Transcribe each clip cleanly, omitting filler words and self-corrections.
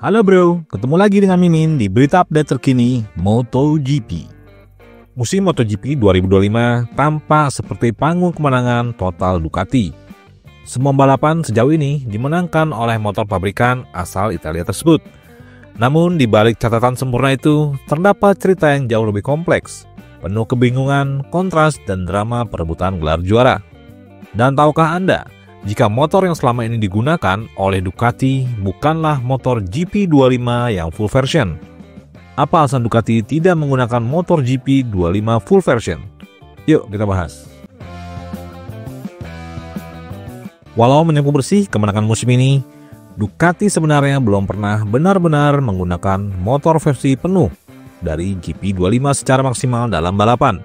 Halo bro, ketemu lagi dengan Mimin di berita update terkini MotoGP. Musim MotoGP 2025 tampak seperti panggung kemenangan total Ducati. Semua balapan sejauh ini dimenangkan oleh motor pabrikan asal Italia tersebut. Namun di balik catatan sempurna itu, terdapat cerita yang jauh lebih kompleks, penuh kebingungan, kontras, dan drama perebutan gelar juara. Dan tahukah Anda, jika motor yang selama ini digunakan oleh Ducati bukanlah motor GP25 yang full version? Apa alasan Ducati tidak menggunakan motor GP25 full version? Yuk kita bahas. Walau menyapu bersih kemenangan musim ini, Ducati sebenarnya belum pernah benar-benar menggunakan motor versi penuh dari GP25 secara maksimal dalam balapan.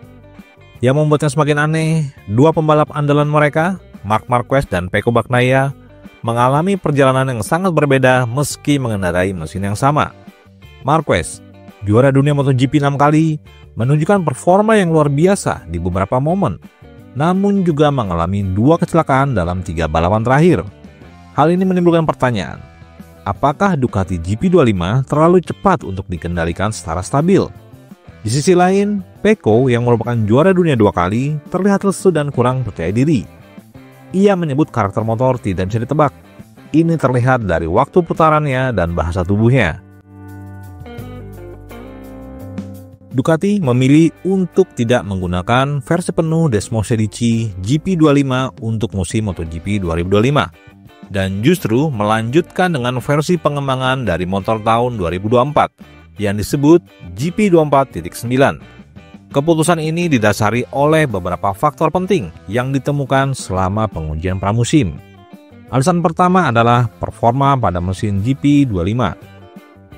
Yang membuatnya semakin aneh, dua pembalap andalan mereka, Marc Marquez dan Pecco Bagnaia, mengalami perjalanan yang sangat berbeda meski mengendarai mesin yang sama. Marquez, juara dunia MotoGP 6 kali, menunjukkan performa yang luar biasa di beberapa momen, namun juga mengalami dua kecelakaan dalam 3 balapan terakhir. Hal ini menimbulkan pertanyaan, apakah Ducati GP25 terlalu cepat untuk dikendalikan secara stabil? Di sisi lain, Pecco yang merupakan juara dunia 2 kali terlihat lesu dan kurang percaya diri. Ia menyebut karakter motor tidak bisa ditebak. Ini terlihat dari waktu putarannya dan bahasa tubuhnya. Ducati memilih untuk tidak menggunakan versi penuh Desmosedici GP25 untuk musim MotoGP 2025 dan justru melanjutkan dengan versi pengembangan dari motor tahun 2024 yang disebut GP24.9. Keputusan ini didasari oleh beberapa faktor penting yang ditemukan selama pengujian pramusim. Alasan pertama adalah performa pada mesin GP25.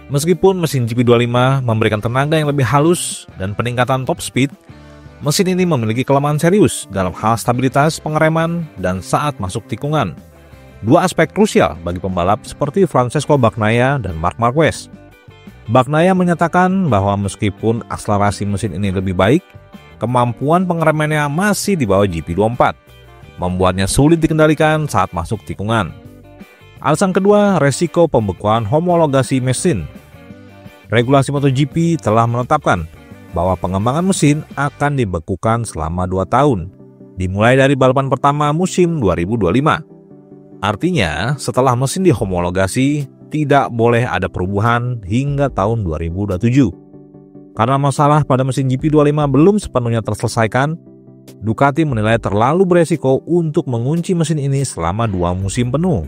Meskipun mesin GP25 memberikan tenaga yang lebih halus dan peningkatan top speed, mesin ini memiliki kelemahan serius dalam hal stabilitas pengereman dan saat masuk tikungan. Dua aspek krusial bagi pembalap seperti Francesco Bagnaia dan Marc Marquez. Bagnaia menyatakan bahwa meskipun akselerasi mesin ini lebih baik, kemampuan pengeremannya masih di bawah GP24, membuatnya sulit dikendalikan saat masuk tikungan. Alasan kedua, resiko pembekuan homologasi mesin. Regulasi MotoGP telah menetapkan bahwa pengembangan mesin akan dibekukan selama 2 tahun, dimulai dari balapan pertama musim 2025. Artinya, setelah mesin dihomologasi, tidak boleh ada perubahan hingga tahun 2027. Karena masalah pada mesin GP25 belum sepenuhnya terselesaikan, Ducati menilai terlalu beresiko untuk mengunci mesin ini selama 2 musim penuh.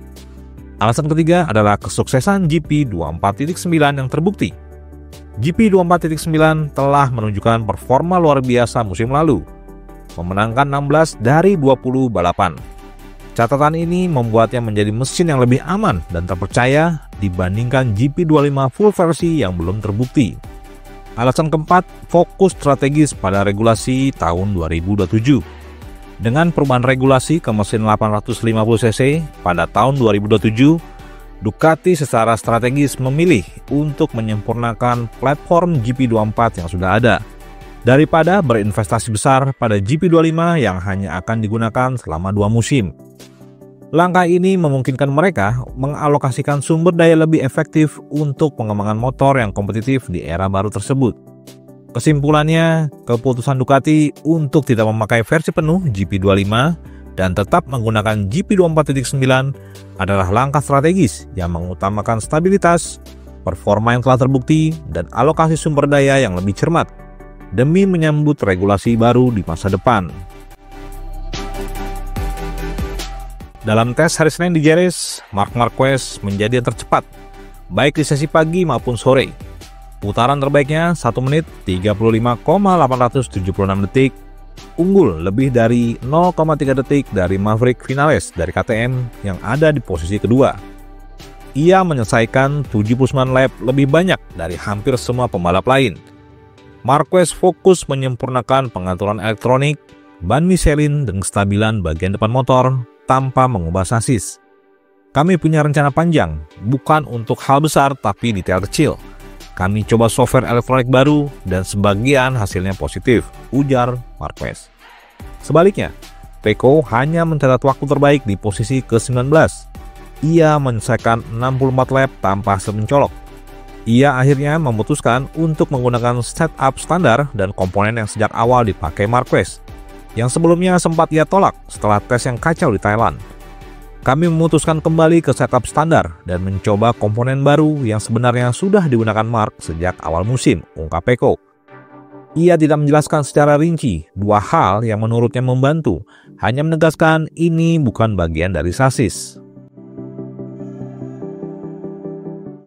Alasan ketiga adalah kesuksesan GP24.9 yang terbukti. GP24.9 telah menunjukkan performa luar biasa musim lalu, memenangkan 16 dari 20 balapan. Catatan ini membuatnya menjadi mesin yang lebih aman dan terpercaya dibandingkan GP25 full versi yang belum terbukti. Alasan keempat, fokus strategis pada regulasi tahun 2027. Dengan perubahan regulasi ke mesin 850cc pada tahun 2027, Ducati secara strategis memilih untuk menyempurnakan platform GP24 yang sudah ada, daripada berinvestasi besar pada GP25 yang hanya akan digunakan selama 2 musim. Langkah ini memungkinkan mereka mengalokasikan sumber daya lebih efektif untuk pengembangan motor yang kompetitif di era baru tersebut. Kesimpulannya, keputusan Ducati untuk tidak memakai versi penuh GP25 dan tetap menggunakan GP24.9 adalah langkah strategis yang mengutamakan stabilitas, performa yang telah terbukti, dan alokasi sumber daya yang lebih cermat demi menyambut regulasi baru di masa depan. Dalam tes hari Senin di Jerez, Marc Marquez menjadi yang tercepat, baik di sesi pagi maupun sore. Putaran terbaiknya 1 menit 35,876 detik, unggul lebih dari 0,3 detik dari Maverick Vinales dari KTM yang ada di posisi kedua. Ia menyelesaikan 79 lap lebih banyak dari hampir semua pembalap lain. Marquez fokus menyempurnakan pengaturan elektronik, ban Michelin, dan kestabilan bagian depan motor tanpa mengubah sasis. Kami punya rencana panjang, bukan untuk hal besar tapi detail kecil. Kami coba software elektronik baru dan sebagian hasilnya positif, ujar Marquez. Sebaliknya, Pecco hanya mencatat waktu terbaik di posisi ke-19. ia menyelesaikan 64 lap tanpa hasil mencolok. Ia akhirnya memutuskan untuk menggunakan setup standar dan komponen yang sejak awal dipakai Marquez, yang sebelumnya sempat ia tolak setelah tes yang kacau di Thailand. Kami memutuskan kembali ke setup standar dan mencoba komponen baru yang sebenarnya sudah digunakan Mark sejak awal musim, ungkap Pecco. Ia tidak menjelaskan secara rinci dua hal yang menurutnya membantu, hanya menegaskan ini bukan bagian dari sasis.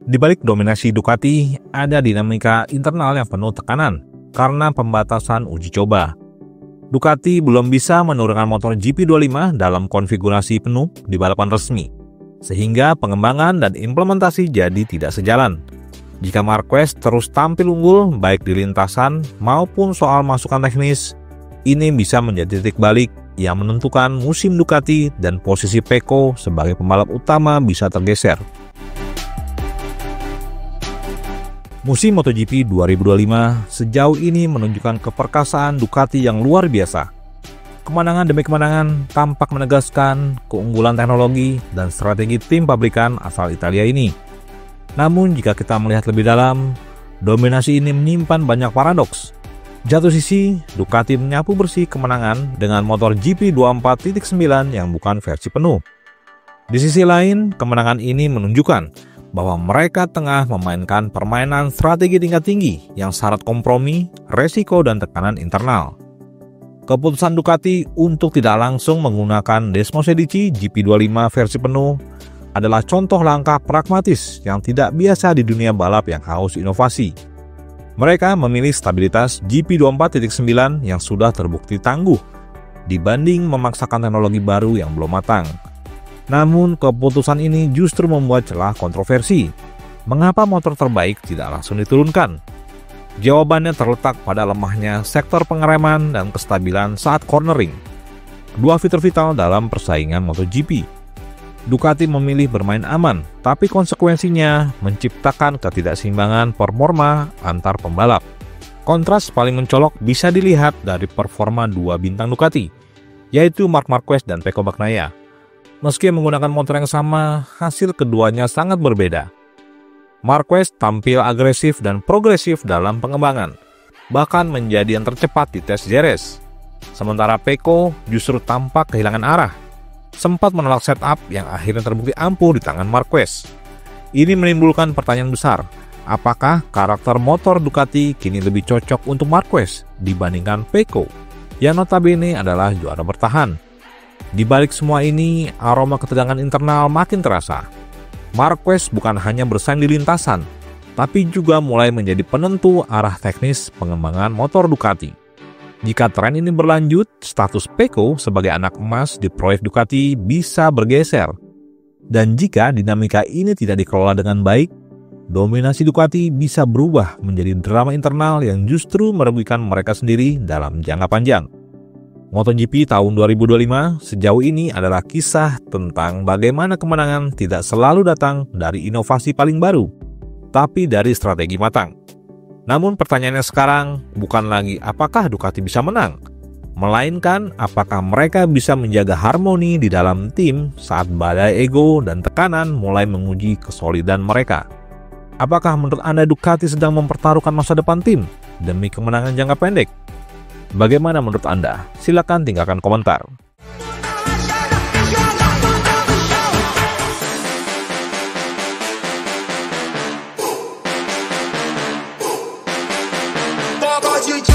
Di balik dominasi Ducati, ada dinamika internal yang penuh tekanan karena pembatasan uji coba. Ducati belum bisa menurunkan motor GP25 dalam konfigurasi penuh di balapan resmi, sehingga pengembangan dan implementasi jadi tidak sejalan. Jika Marquez terus tampil unggul baik di lintasan maupun soal masukan teknis, ini bisa menjadi titik balik yang menentukan musim Ducati dan posisi Pecco sebagai pembalap utama bisa tergeser. Musim MotoGP 2025 sejauh ini menunjukkan keperkasaan Ducati yang luar biasa. Kemenangan demi kemenangan tampak menegaskan keunggulan teknologi dan strategi tim pabrikan asal Italia ini. Namun jika kita melihat lebih dalam, dominasi ini menyimpan banyak paradoks. Jatuh sisi, Ducati menyapu bersih kemenangan dengan motor GP24.9 yang bukan versi penuh. Di sisi lain, kemenangan ini menunjukkan bahwa mereka tengah memainkan permainan strategi tingkat tinggi yang syarat kompromi, resiko, dan tekanan internal. Keputusan Ducati untuk tidak langsung menggunakan Desmosedici GP25 versi penuh adalah contoh langkah pragmatis yang tidak biasa di dunia balap yang haus inovasi. Mereka memilih stabilitas GP24.9 yang sudah terbukti tangguh dibanding memaksakan teknologi baru yang belum matang. Namun keputusan ini justru membuat celah kontroversi. Mengapa motor terbaik tidak langsung diturunkan? Jawabannya terletak pada lemahnya sektor pengereman dan kestabilan saat cornering, dua fitur vital dalam persaingan MotoGP. Ducati memilih bermain aman, tapi konsekuensinya menciptakan ketidakseimbangan performa antar pembalap. Kontras paling mencolok bisa dilihat dari performa dua bintang Ducati, yaitu Marc Marquez dan Pecco Bagnaia. Meski menggunakan motor yang sama, hasil keduanya sangat berbeda. Marquez tampil agresif dan progresif dalam pengembangan, bahkan menjadi yang tercepat di tes Jerez. Sementara Pecco justru tampak kehilangan arah, sempat menolak setup yang akhirnya terbukti ampuh di tangan Marquez. Ini menimbulkan pertanyaan besar, apakah karakter motor Ducati kini lebih cocok untuk Marquez dibandingkan Pecco, yang notabene adalah juara bertahan? Di balik semua ini, aroma ketegangan internal makin terasa. Marquez bukan hanya bersaing di lintasan, tapi juga mulai menjadi penentu arah teknis pengembangan motor Ducati. Jika tren ini berlanjut, status Pecco sebagai anak emas di proyek Ducati bisa bergeser. Dan jika dinamika ini tidak dikelola dengan baik, dominasi Ducati bisa berubah menjadi drama internal yang justru merugikan mereka sendiri dalam jangka panjang. MotoGP tahun 2025 sejauh ini adalah kisah tentang bagaimana kemenangan tidak selalu datang dari inovasi paling baru, tapi dari strategi matang. Namun pertanyaannya sekarang bukan lagi apakah Ducati bisa menang, melainkan apakah mereka bisa menjaga harmoni di dalam tim saat badai ego dan tekanan mulai menguji kesolidan mereka. Apakah menurut Anda Ducati sedang mempertaruhkan masa depan tim demi kemenangan jangka pendek? Bagaimana menurut Anda? Silakan tinggalkan komentar. DJ